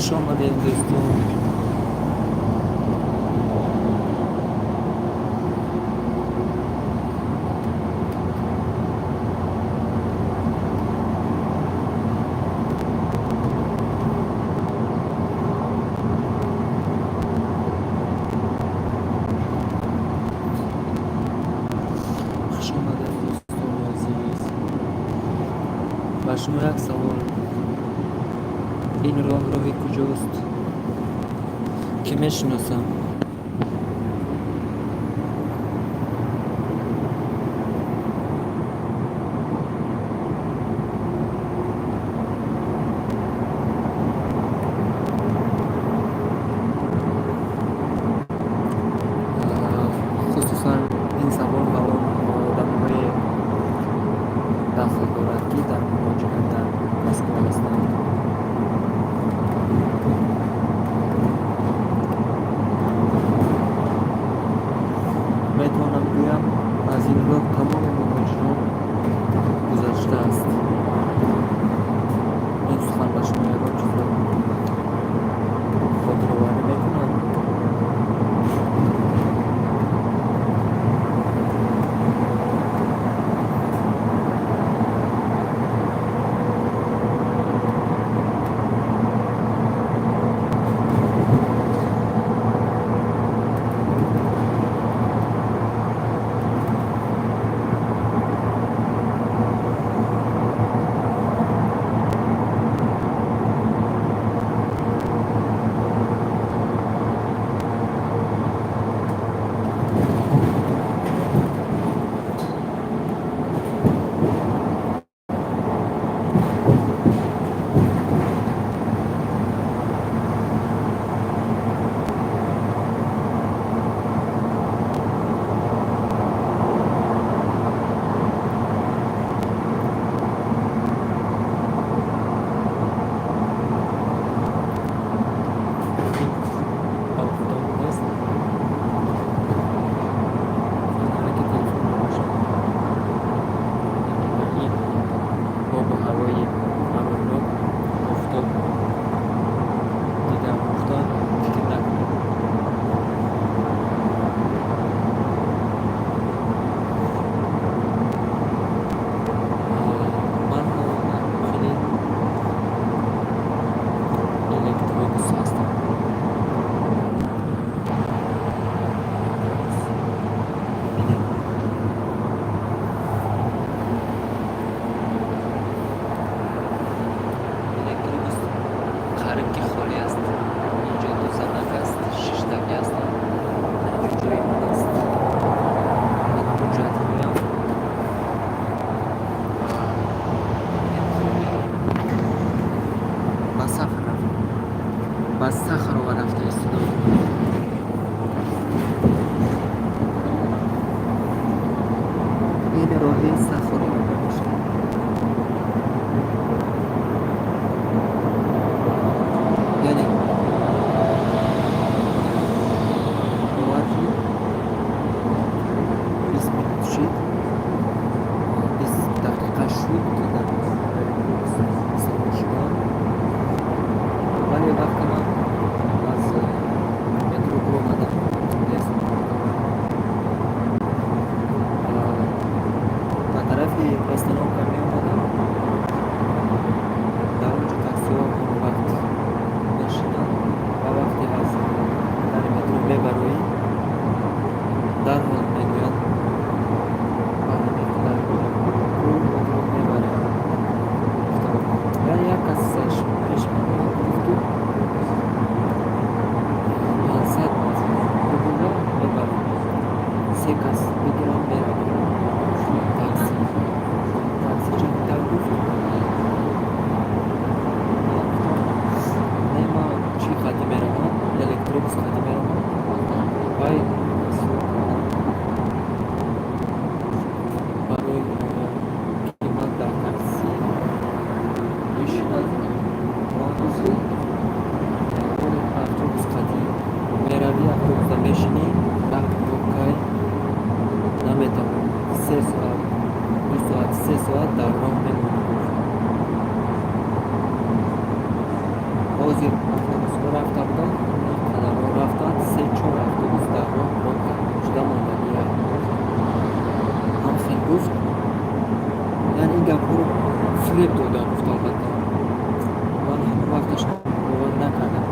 خوش آمدید دوستان. خوش آمدید دوستان عزیز. با شما یک سوال. این راهی کجاست که میشناسم؟ خصوصا این سوال برای آدم‌های داخل دارد که در مهاجرت در مسکو هستند. میتوانم گویم از این راه تمام مهاجران گذشته است. این سخن به شما یگان چیز را خاطرآوری میکنم. با سخر و رفته استداد این راهی سخری میشه. یعنی وقتی 20 minut شد 20 دقیقه شد که در سرمشگاه ولی وقتی من از مترو برو آمدم به طرف استانبول که می آمدم در اونجا تاکسی ها اون وقت نشیدن و وقتی از در مترو ببروی در حال میگوید یعنی یک کسیش پیش من گفت که 500 بگیرم ببرم 3 کس بگیرم برم تاکسی جمعیت گفت نه ما چی خطی میرم الکتروبوس خطی میرم وای برای که من در تاکسی بشینم راندوزی اتوبوس خطی میروی اتوبوس میشینی وقت روکای نمیتونم 3 ساعت 2 ساعت 3 ساعت در راه میمونم. بازی رفته بودم قدم ها رفتن 3-4 اتوبوس در راه جدا ماندنی هم خیلی گفت یعنی این گپ رو فریب دادن گفت البته من همون وقتش باور نکردم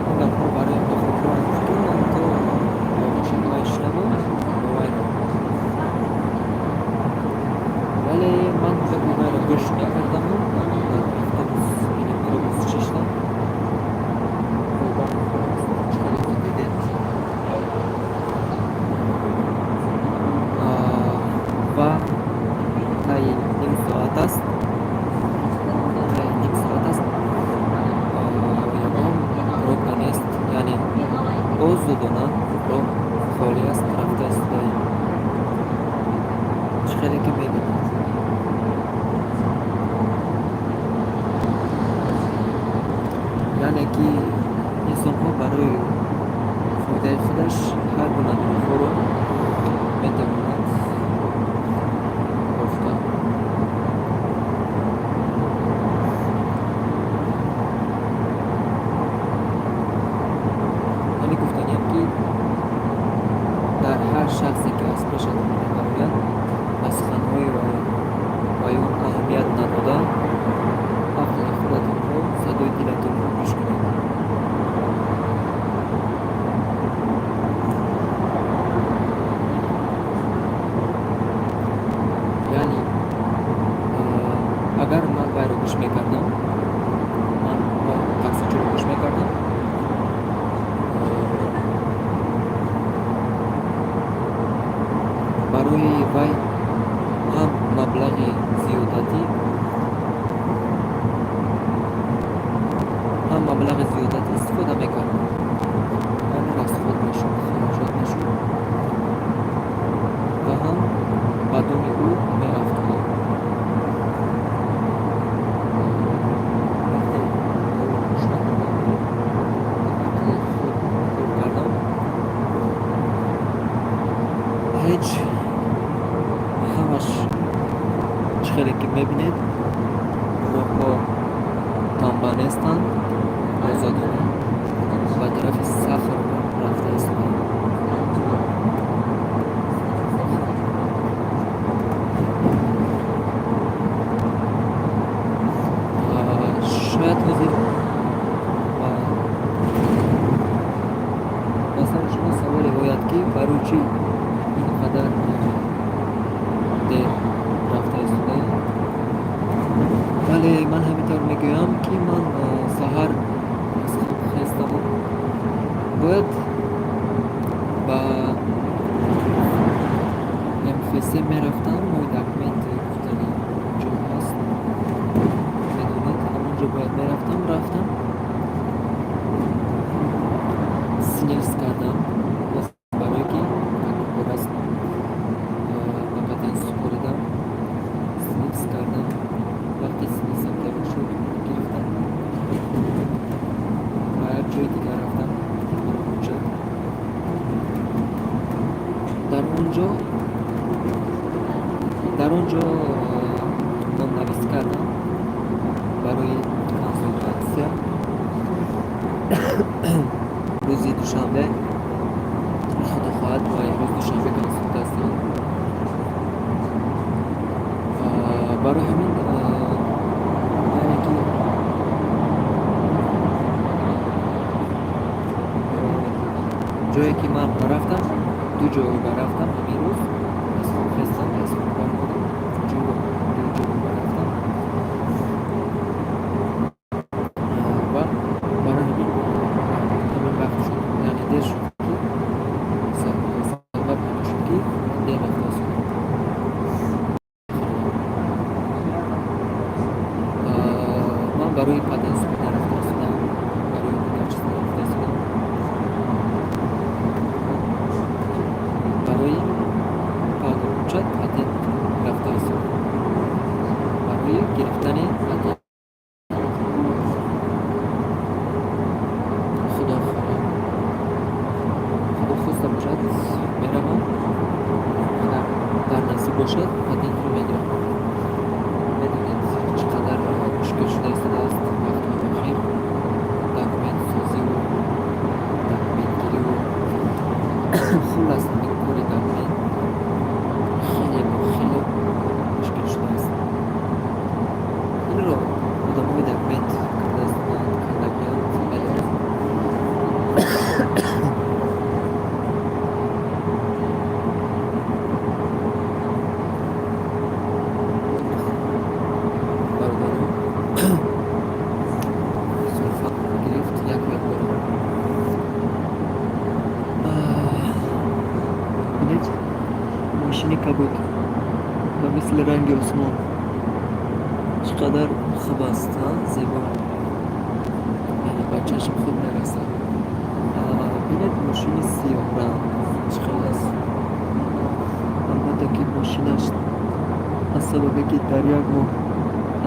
این گپ رو برای ما خود رو گفت که تو ماشین های شنوا باور ولی من به باور گوش نکردم اتوبوس این اتوبوس ششتم و تای نیم ساعت است یکم رو نیست یعنی باز دادن رو خالی است رفته است خیلی که میبینید یعنی که انسان ها برای فایده خودش هر گونه دروغ رو میتواند گفتن یعنی گفتنیم که در هر شخصی که از پیش می‌آید از سخن‌های و اون اهمیت ندادن عقل خودتون رو صدای دلتون رو گوش کنید یعنی اگر من وی رو گوش میکردم من تقصیرچی رو گوش میکردم برای وی هم مبلغ زیادتی استفاده میکردم هم از خود نشون خراجات نشون و هم بدون او میرفتم وقتی گوش نکردم خود کردم هیچ همش خیلی که میبینید راه تنبه نیستند آزادانه و طرف سفر رفته است شاید حضور مثلا شما سوالی باید که برای چی اینقدر دیر رفته است ولی من همینطور میگویم که من سحر از خواب خستم باید با MFC میرفتم و دکمنت گفتنی جو هست میدونید همونجا باید رفتم سینیرس کردم برای که درست نقدن سپوریدم سینیرس کردم وقتی سینیرسم تمام شد گرفتم و جای دیگر رفتم در اونجا نام‌نویسی کردم برای کنسولتاسیا روزی دوشنبه خدا خواهد و روز دوشنبه کنسولتاسیون برای همین یعنی که جایی که من رفتم دو جا رفتم همین روز از خواب خستم از خواب آمدم دو جا رفتم و برای همین وقت شد یعنی دیر شد که سبب همه شد که من دیر رفته شد من برای پدنس رفته شدم برای دیگر چیز رفته شدم برای پاگوچت پتنت رفته شدم برای گرفتن پتنت خدا خواسته باشد میروم در نصیب باشد پتنت رو میگیرم میدونید چقدر مشکل شده است وقت کبود و مثل رنگ آسمان. چقدر خوب است ها؟ زیبا، یعنی با چشم خوب میرسد. بینید ماشین سیاه رنگ چقدر است. البته که ماشینش از سببی که در یک ماه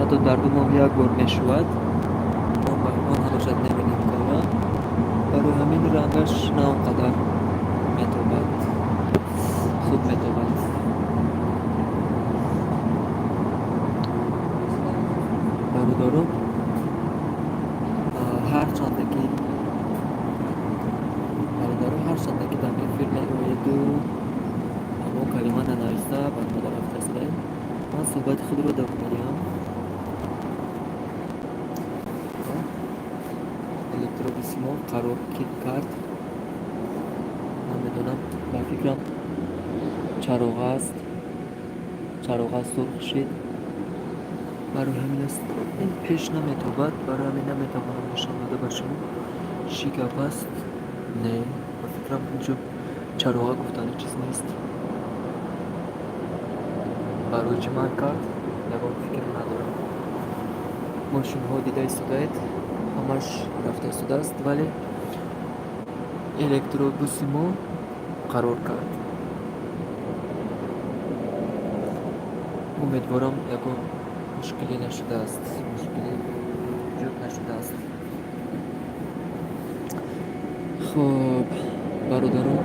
حتی در 2 ماه یک بار میشود، ما همیشه نمی‌بینیم کاملا. برای همین رنگش نه اونقدر میتابد، خوب میتابد. برادرم هر چنده که در این فیلم اویدو اما کلمه ننوشته بر مادر افرستاده، من صحبت خود رو دوام میدیم. الکتروبیسیمو قرار کرد. نمیدونم، به فکرم چراغ است سرخ شد. برای همین است این پیش نمیتابد، برای همین نمیتوانم نشان داده باشم. شکاف است؟ نه، به فکرم اینجا چراغ گفتن چیز نیست. برای چه من کرد؟ یکم فکر ندارم. ماشین ها دیده ایستاده، همش رفته ایستاده است، ولی الکتروبوسیمو قرار کرد. امیدوارم یکم مشکلی نشده است، مشکلی وجود نشده است. خب برادرم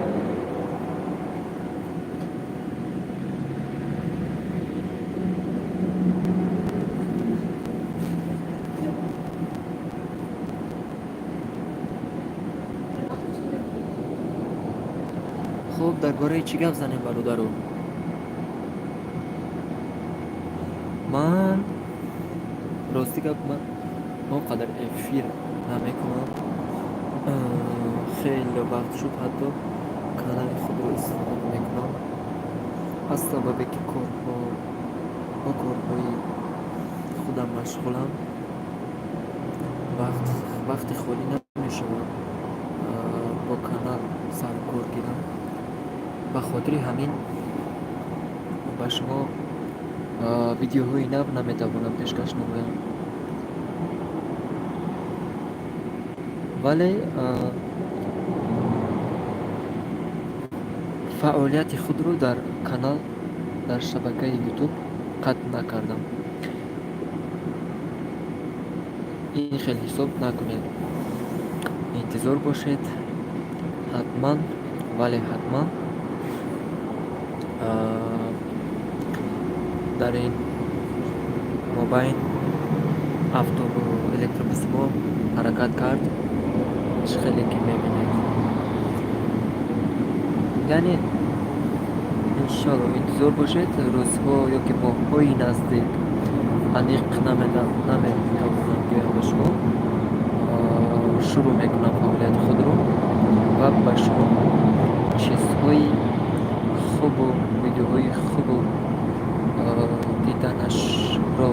خب درباره چی گپ زنیم برادرم؟ من راستی گپ من اونقدر افیر نمیکنم. خیلی وقت شد حتی کانال خود رو استفاده نمیکنم، از سببی که با کارهای خودم مشغولم. وقت خالی نمیشه با کانال سر کار گیرم. به خاطر همین با شما ویدیوهای نو نمیتوانم پیشکش نمایم، ولی فعالیت خود رو در کانال در شبکه یوتیوب قطع نکردم. این خیلی حساب نکنید، انتظار باشید. حتما ولی حتما در این موبایل الکتروبیسیمو حرکت کرد. خیلی که میبینید، یعنی انشالله انتظار باشید. روزها یا که ماه‌های نزدیک انیق نمیتوانم بیایم به شما. شروع میکنم فعالیت خود رو و به شما چیزهای خوب و ویدیوهای خوب و دیدنش را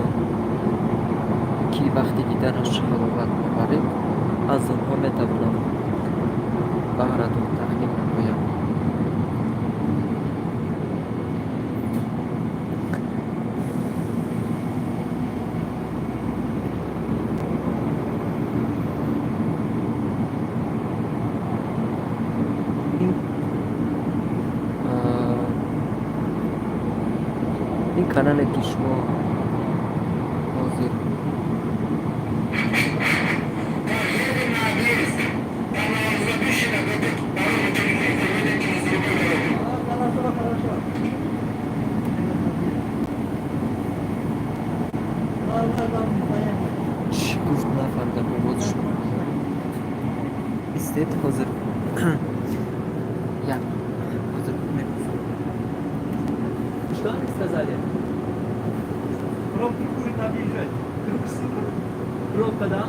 که وقتی دیدنش حلاوت میبرید از آنها میتوانم بهرتون تقدیم نمایم. این کانال که شما حاضر چی گفت نفهمیدم بابات شما استید حاضر یا حاضر что они сказали? Пробки будет объезжать. Пробка, да?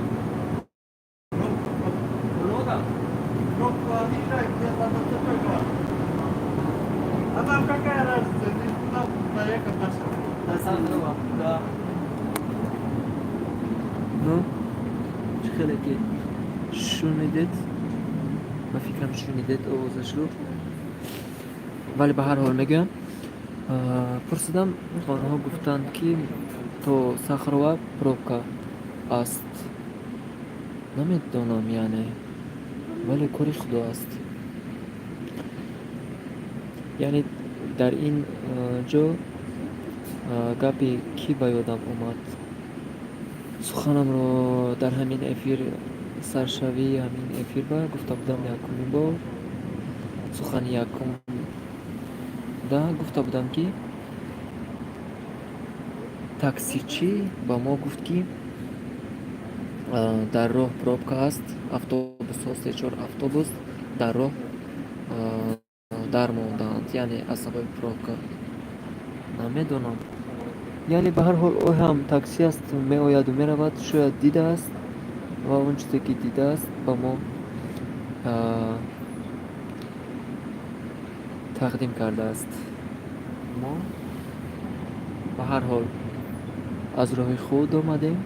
Много? Пробку объезжает где-то до такой класс. А нам какая разница? Ты туда поехать на самом деле. На самом деле, да. Ну, خیلی که شنیدید و فکرم شنیدید آوازش رو، ولی به هر حال میگم пурсидам, онҳо гуфтанд, ки то Сахарова пробка аст. Намедонам яъне, вале кори Худо аст. Яъне дар ин ҷо гапе кӣ ба ёдам омад? Суханамро дар ҳамин эфир, саршавии ҳамин эфирба гуфта будам якумин бор. Сухани якумда гуфта будам, ки таксичӣ ба мо гуфт, ки дар роҳ пробка аст, автобусҳо 3-4 автобус дар роҳ дар мондаанд, яъне аз сабаби пробка. Намедонам, яъне ба ҳар ҳол ӯ ҳам таксист, меояду меравад, шояд дидааст ва он чизе ки дидааст ба мо тақдим кардааст. Мо ба ҳар ҳол аз роҳи худ омадем.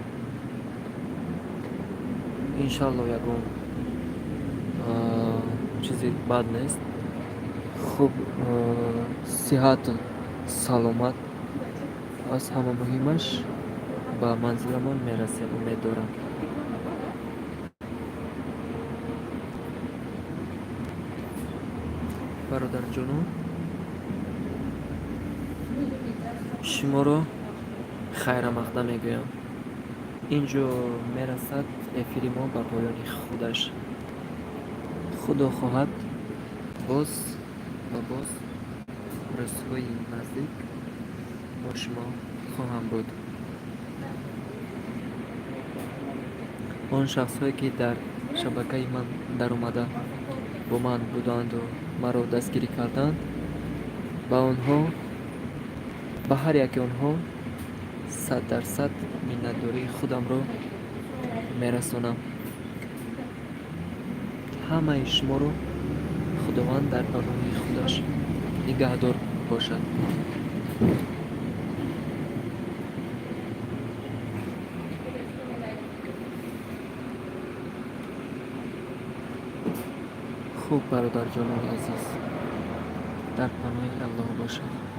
Иншалло ягон чизи бад нест. Хуб, сиҳату саломат аз ҳама муҳимаш ба манзиламон мерасем, умед дорам. Бародарҷонон, шуморо хайрамақда мегӯям. ин ҷо мерасад эфири мо ба поёни худаш. Худо хоҳад, боз ва боз рӯзҳои наздик бо шумо хоҳам буд. он шахсҳое, ки дар шабакаи ман даромада бо ман буданду маро дастгирӣ карданд, ба онҳо, ба ҳар яки онҳо 100% миннатдории худамро мерасонам. ҳамаи шуморо худованд дар паноҳи худаш нигаҳдор бошад. хуб, бародарҷонони азиз, дар паноҳи Аллоҳ бошед.